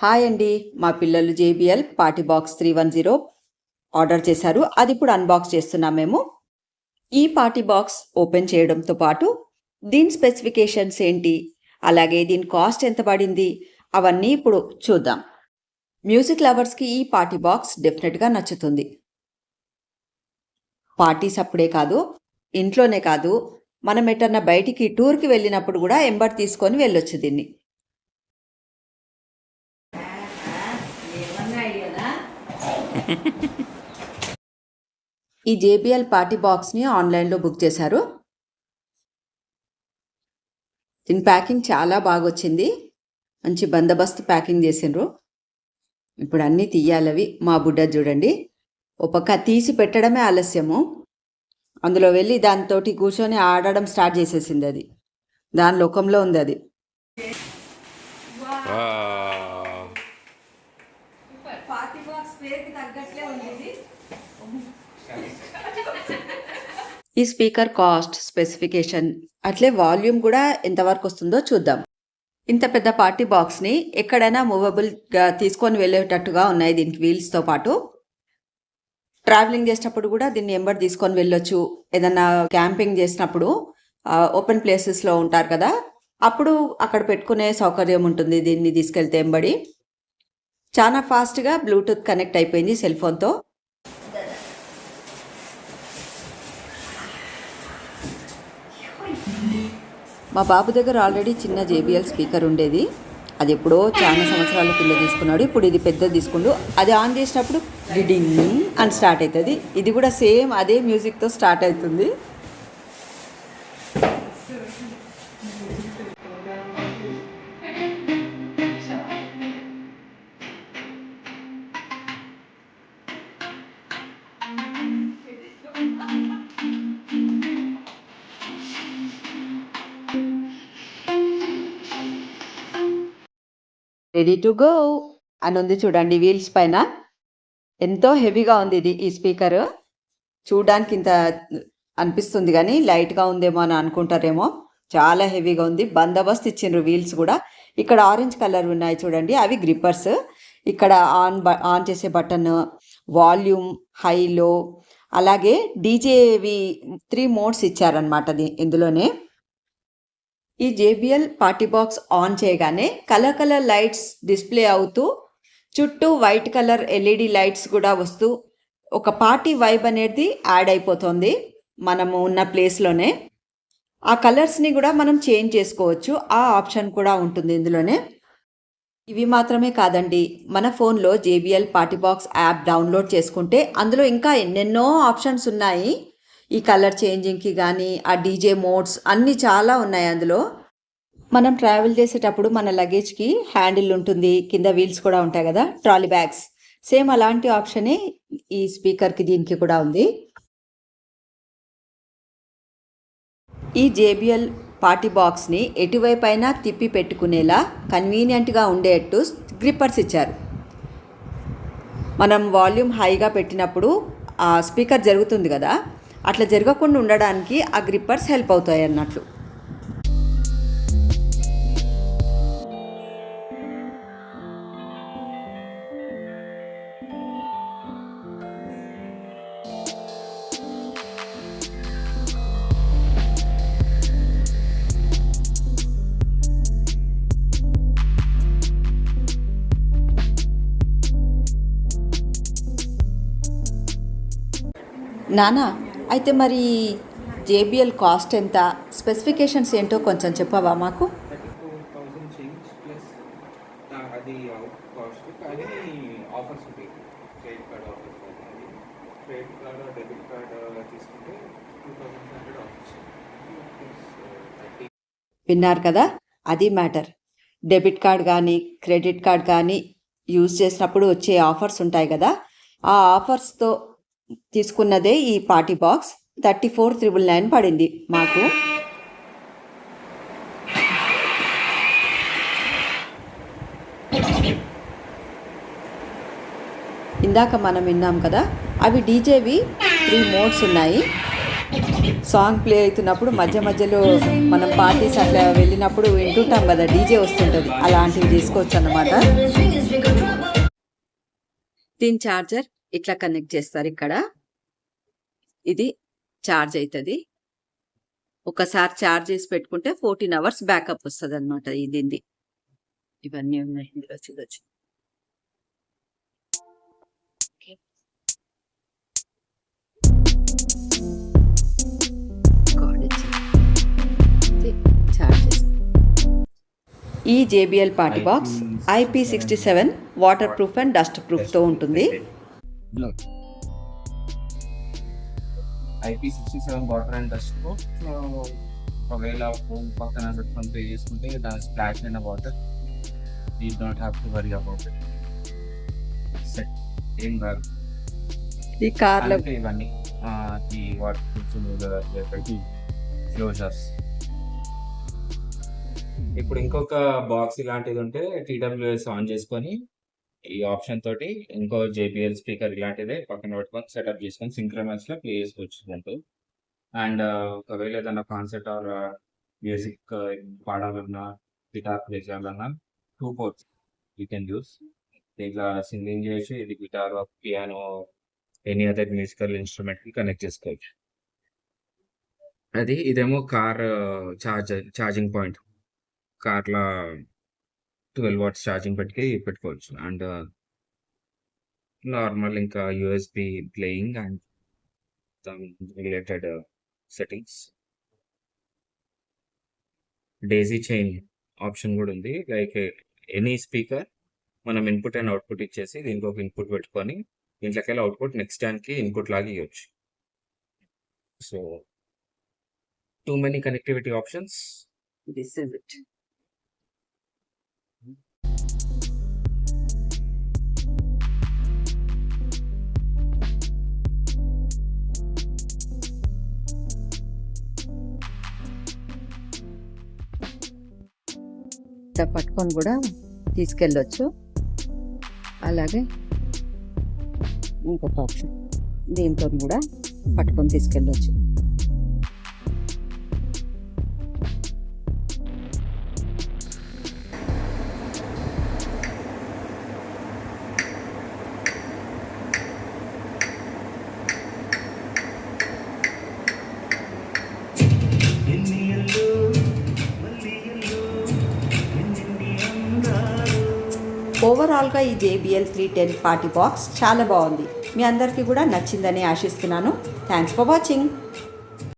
Hi అండి. మా పిల్లలు జేబీఎల్ పార్టీ బాక్స్ 310 ఆర్డర్ చేశారు. అది ఇప్పుడు అన్బాక్స్ చేస్తున్నాం మేము. ఈ పార్టీ బాక్స్ ఓపెన్ చేయడంతో పాటు దీని స్పెసిఫికేషన్స్ ఏంటి, అలాగే దీని కాస్ట్ ఎంత పడింది, అవన్నీ ఇప్పుడు చూద్దాం. మ్యూజిక్ లవర్స్కి ఈ పార్టీ బాక్స్ డెఫినెట్గా నచ్చుతుంది. పార్టీస్ అప్పుడే కాదు, ఇంట్లోనే కాదు, మనం ఎటన్నా బయటికి టూర్కి వెళ్ళినప్పుడు కూడా ఎంబడి తీసుకొని వెళ్ళొచ్చు దీన్ని. ఈ జేబీఎల్ పార్టీ బాక్స్ని ఆన్లైన్లో బుక్ చేశారు. దీని ప్యాకింగ్ చాలా బాగా వచ్చింది. మంచి బందోబస్తు ప్యాకింగ్ చేసిండ్రు. ఇప్పుడు అన్నీ తీయాలవి. మా బుడ్డ చూడండి, ఒక పక్క తీసి పెట్టడమే ఆలస్యము, అందులో వెళ్ళి దానితోటి కూర్చొని ఆడడం స్టార్ట్ చేసేసింది. అది దాని లోకంలో ఉంది. అది ఈ స్పీకర్ కాస్ట్, స్పెసిఫికేషన్, అట్లే వాల్యూమ్ కూడా ఎంతవరకు వస్తుందో చూద్దాం. ఇంత పెద్ద పార్టీ బాక్స్ని ఎక్కడైనా మూవబుల్గా తీసుకొని వెళ్ళేటట్టుగా ఉన్నాయి. దీనికి వీల్స్తో పాటు ట్రావెలింగ్ చేసేటప్పుడు కూడా దీన్ని ఎంబడి తీసుకొని వెళ్ళొచ్చు. ఏదన్నా క్యాంపింగ్ చేసినప్పుడు ఓపెన్ ప్లేసెస్లో ఉంటారు కదా, అప్పుడు అక్కడ పెట్టుకునే సౌకర్యం ఉంటుంది. దీన్ని తీసుకెళ్తే ఎంబడి చాలా ఫాస్ట్గా బ్లూటూత్ కనెక్ట్ అయిపోయింది సెల్ ఫోన్తో. మా బాబు దగ్గర ఆల్రెడీ చిన్న జేబీఎల్ స్పీకర్ ఉండేది. అది ఎప్పుడో చాలా సంవత్సరాల కింద తీసుకున్నాడు. ఇప్పుడు ఇది పెద్దది తీసుకుంటూ అది ఆన్ చేసినప్పుడు గిడింగ్ అని స్టార్ట్ అవుతుంది. ఇది కూడా సేమ్ అదే మ్యూజిక్తో స్టార్ట్ అవుతుంది. రెడీ టు గో అని ఉంది చూడండి. వీల్స్ పైన ఎంతో హెవీగా ఉంది ఇది. ఈ స్పీకర్ చూడడానికి ఇంత అనిపిస్తుంది కానీ లైట్గా ఉందేమో అని అనుకుంటారేమో. చాలా హెవీగా ఉంది. బందోబస్తు ఇచ్చిండ్రు వీల్స్ కూడా. ఇక్కడ ఆరెంజ్ కలర్ ఉన్నాయి చూడండి, అవి గ్రిప్పర్స్. ఇక్కడ ఆన్ చేసే బటన్, వాల్యూమ్, హై లో, అలాగే డీజేవి 3 మోడ్స్ ఇచ్చారనమాట ఇందులోనే. ఈ జేబీఎల్ పార్టీ బాక్స్ ఆన్ చేయగానే కలర్ లైట్స్ డిస్ప్లే అవుతూ చుట్టూ వైట్ కలర్ ఎల్ఈడి లైట్స్ కూడా వస్తూ ఒక పార్టీ వైబ్ అనేది యాడ్ అయిపోతుంది మనము ఉన్న ప్లేస్లోనే. ఆ కలర్స్ని కూడా మనం చేంజ్ చేసుకోవచ్చు. ఆ ఆప్షన్ కూడా ఉంటుంది ఇందులోనే. ఇవి మాత్రమే కాదండి, మన ఫోన్లో JBL party box app download చేసుకుంటే అందులో ఇంకా ఎన్నెన్నో ఆప్షన్స్ ఉన్నాయి. ఈ కలర్ చేంజింగ్కి కానీ, ఆ డీజే మోడ్స్ అన్నీ చాలా ఉన్నాయి అందులో. మనం ట్రావెల్ చేసేటప్పుడు మన లగేజ్కి హ్యాండిల్ ఉంటుంది, కింద వీల్స్ కూడా ఉంటాయి కదా, ట్రాలీ బ్యాగ్స్. సేమ్ అలాంటి ఆప్షనే ఈ స్పీకర్కి దీనికి కూడా ఉంది. ఈ జేబీఎల్ పార్టీ బాక్స్ని ఎటువైపు అయినా తిప్పి పెట్టుకునేలా కన్వీనియంట్గా ఉండేట్టు గ్రిప్పర్స్ ఇచ్చారు. మనం వాల్యూమ్ హైగా పెట్టినప్పుడు ఆ స్పీకర్ జరుగుతుంది కదా, అట్లా జరగకుండా ఉండడానికి ఆ గ్రిప్పర్స్ హెల్ప్ అవుతాయి అన్నట్లు. నానా, అయితే మరి జేబీఎల్ కాస్ట్ ఎంత, స్పెసిఫికేషన్స్ ఏంటో కొంచెం చెప్పవా మాకు? 34,000 చేంజ్ ప్లస్ అది కాస్ట్. కానీ ఆఫర్స్ ఉంటాయి, క్రెడిట్ కార్డ్ ఆఫర్స్. అది క్రెడిట్ కార్డ్ డెబిట్ కార్డ్ తీసుకుంటే 2,500 ఆఫర్స్. విన్నారు కదా, అది మ్యాటర్. డెబిట్ కార్డ్ కానీ క్రెడిట్ కార్డ్ కానీ యూజ్ చేసినప్పుడు వచ్చే ఆఫర్స్ ఉంటాయి కదా, ఆ ఆఫర్స్తో తీసుకున్నదే ఈ పార్టీ బాక్స్. 34,999 పడింది మాకు. ఇందాక మనం విన్నాం కదా, అవి డీజేవి 3 మోడ్స్ ఉన్నాయి. సాంగ్ ప్లే అవుతున్నప్పుడు మధ్య మధ్యలో మనం పార్టీస్ అట్లా వెళ్ళినప్పుడు వింటుంటాం కదా, డీజే వస్తుంటుంది, అలాంటివి చేసుకోవచ్చు అన్నమాట. దీని ఛార్జర్ ఇట్లా కనెక్ట్ చేస్తారు ఇక్కడ. ఇది ఛార్జ్ అవుతుంది. ఒకసారి ఛార్జ్ చేసి పెట్టుకుంటే 14 hours బ్యాకప్ వస్తుంది అనమాట. ఇది ఇవన్నీ ఉన్నాయి ఇందులో చూడొచ్చు. ఈ JBL party box IP67 water proof and dust ప్రూఫ్తో ఉంటుంది. IP67 water and dust proof. ఒకవేళ ఫోన్ పక్కన పెట్టుకొని పే చేసుకుంటే దాని స్ప్లాష్ అయిన water you don't have to worry about it. Set ఏం కాదు. ఈ కార్లో ఇవన్నీ ఈ వాటర్ క్లోజర్స్. ఇప్పుడు ఇంకొక బాక్స్ ఇలాంటిది ఉంటే TWS ఆన్ చేసుకొని ఈ ఆప్షన్ తోటి ఇంకో JBL స్పీకర్ ఇలాంటిదే పక్కన పెట్టుకొని సెటప్ చేసుకొని సింక్రనస్ లో ప్లే చేసుకోవచ్చు అంటూ. అండ్ ఒకవేళ ఏదైనా కాన్సర్ట్ ఆర్ మ్యూజిక్ పాడాలన్నా గిటార్ ప్లే చేయాలన్నా 2 ports యూ కెన్ యూస్. దీంట్లో సింగింగ్ చేసి ఇది guitar piano any other musical instrument కి కనెక్ట్ చేసుకోవచ్చు. ఇదేమో కార్ ఛార్జింగ్ పాయింట్. కార్లో 12 watts ఛార్జింగ్ పెట్టుకోవచ్చు. అండ్ నార్మల్ ఇంకా USB playing and related settings. Daisy chain option కూడా ఉంది. లైక్ ఎనీ స్పీకర్ మనం ఇన్పుట్ అండ్ అవుట్పుట్ ఇచ్చేసి దీనికి ఒక ఇన్పుట్ పెట్టుకొని దీంట్లోకి వెళ్ళి అవుట్పుట్ నెక్స్ట్ దానికి ఇన్పుట్ లాగా ఇవ్వచ్చు. So too many connectivity options. This is it. ఇట్లా పట్టుకొని కూడా తీసుకెళ్ళొచ్చు. అలాగే ఇంకొక ఆప్షన్, దీంతో కూడా పట్టుకొని తీసుకెళ్ళొచ్చు. ఓవరాల్గా ఈ JBL 310 పార్టీ బాక్స్ చాలా బాగుంది. మీ అందరికీ కూడా నచ్చిందని ఆశిస్తున్నాను. Thanks for watching.